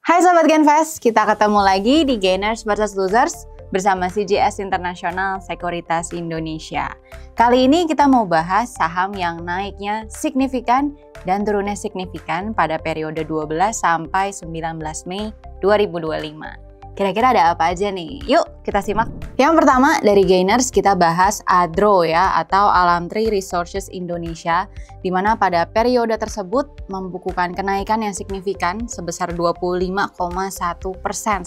Hai Sobat Genvest, kita ketemu lagi di Gainers vs Losers bersama CGS International Sekuritas Indonesia. Kali ini kita mau bahas saham yang naiknya signifikan dan turunnya signifikan pada periode 12 sampai 19 Mei 2025. Kira-kira ada apa aja nih? Yuk kita simak. Yang pertama dari Gainers kita bahas ADRO ya, atau Alamtri Resources Indonesia, di mana pada periode tersebut membukukan kenaikan yang signifikan sebesar 25,1%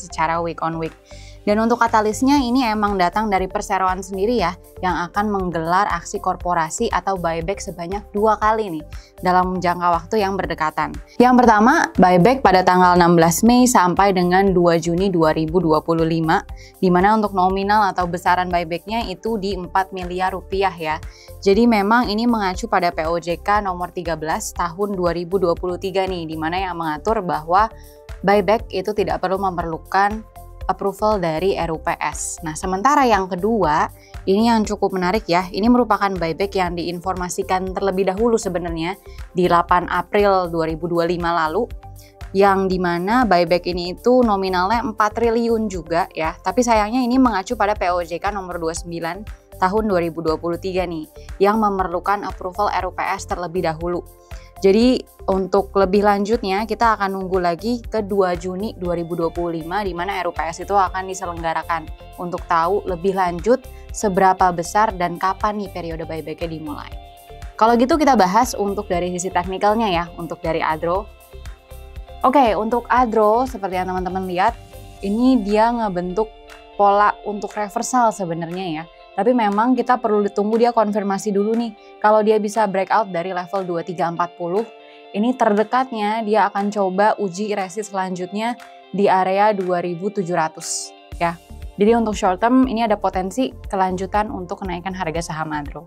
secara week on week. Dan untuk katalisnya ini emang datang dari perseroan sendiri ya, yang akan menggelar aksi korporasi atau buyback sebanyak 2 kali nih dalam jangka waktu yang berdekatan. Yang pertama, buyback pada tanggal 16 Mei sampai dengan 2 Juni 2025, di mana untuk nominal atau besaran buybacknya itu di 4 miliar rupiah ya. Jadi memang ini mengacu pada POJK nomor 13 tahun 2023 nih, di mana yang mengatur bahwa buyback itu tidak perlu memerlukan approval dari RUPS. Nah, sementara yang kedua, ini yang cukup menarik ya. Ini merupakan buyback yang diinformasikan terlebih dahulu sebenarnya di 8 April 2025 lalu, yang dimana buyback ini itu nominalnya 4 triliun juga ya. Tapi sayangnya ini mengacu pada POJK nomor 29 tahun 2023 nih, yang memerlukan approval RUPS terlebih dahulu. Jadi untuk lebih lanjutnya kita akan nunggu lagi ke 2 Juni 2025 di mana RUPS itu akan diselenggarakan untuk tahu lebih lanjut seberapa besar dan kapan nih periode buyback-nya dimulai. Kalau gitu kita bahas untuk dari sisi teknikalnya ya, untuk dari ADRO. Oke, untuk ADRO seperti yang teman-teman lihat, ini dia ngebentuk pola untuk reversal sebenarnya ya. Tapi memang kita perlu ditunggu dia konfirmasi dulu nih. Kalau dia bisa breakout dari level 2340, ini terdekatnya dia akan coba uji resist selanjutnya di area 2700 ya. Jadi untuk short term ini ada potensi kelanjutan untuk kenaikan harga saham ADRO.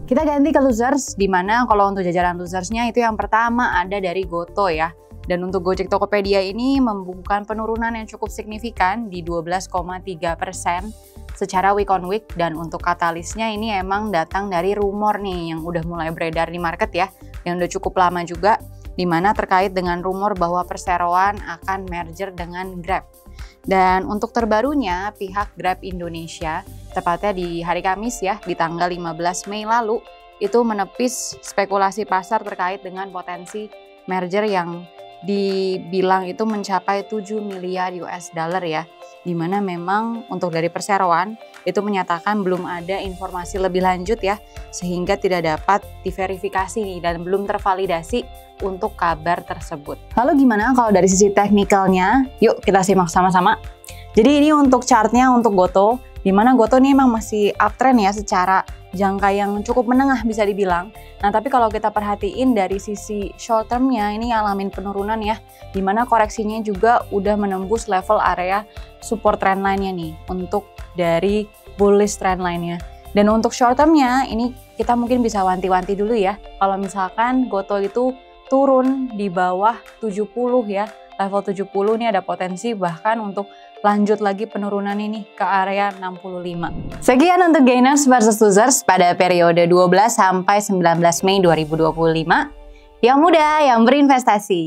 Kita ganti ke losers, di mana kalau untuk jajaran losersnya itu yang pertama ada dari Gotoh ya. Dan untuk Gojek Tokopedia ini membukukan penurunan yang cukup signifikan di 12,3% secara week on week. Dan untuk katalisnya ini emang datang dari rumor nih yang udah mulai beredar di market ya, yang udah cukup lama juga, dimana terkait dengan rumor bahwa perseroan akan merger dengan Grab. Dan untuk terbarunya pihak Grab Indonesia, tepatnya di hari Kamis ya, di tanggal 15 Mei lalu, itu menepis spekulasi pasar terkait dengan potensi merger yang dibilang itu mencapai 7 miliar US dollar ya, dimana memang untuk dari perseroan itu menyatakan belum ada informasi lebih lanjut ya, sehingga tidak dapat diverifikasi nih dan belum tervalidasi untuk kabar tersebut. Lalu gimana kalau dari sisi teknikalnya? Yuk kita simak sama-sama. Jadi ini untuk chartnya untuk Gotoh, dimana Gotoh ini memang masih uptrend ya secara jangka yang cukup menengah bisa dibilang. Nah tapi kalau kita perhatiin dari sisi short termnya ini alamin penurunan ya, dimana koreksinya juga udah menembus level area support trendline-nya nih untuk dari bullish trendline-nya. Dan untuk short termnya ini kita mungkin bisa wanti-wanti dulu ya, kalau misalkan Gotoh itu turun di bawah 70 ya, level 70 ini ada potensi bahkan untuk lanjut lagi penurunan ini ke area 65. Sekian untuk Gainers versus Losers pada periode 12 sampai 19 Mei 2025. Yang muda yang berinvestasi.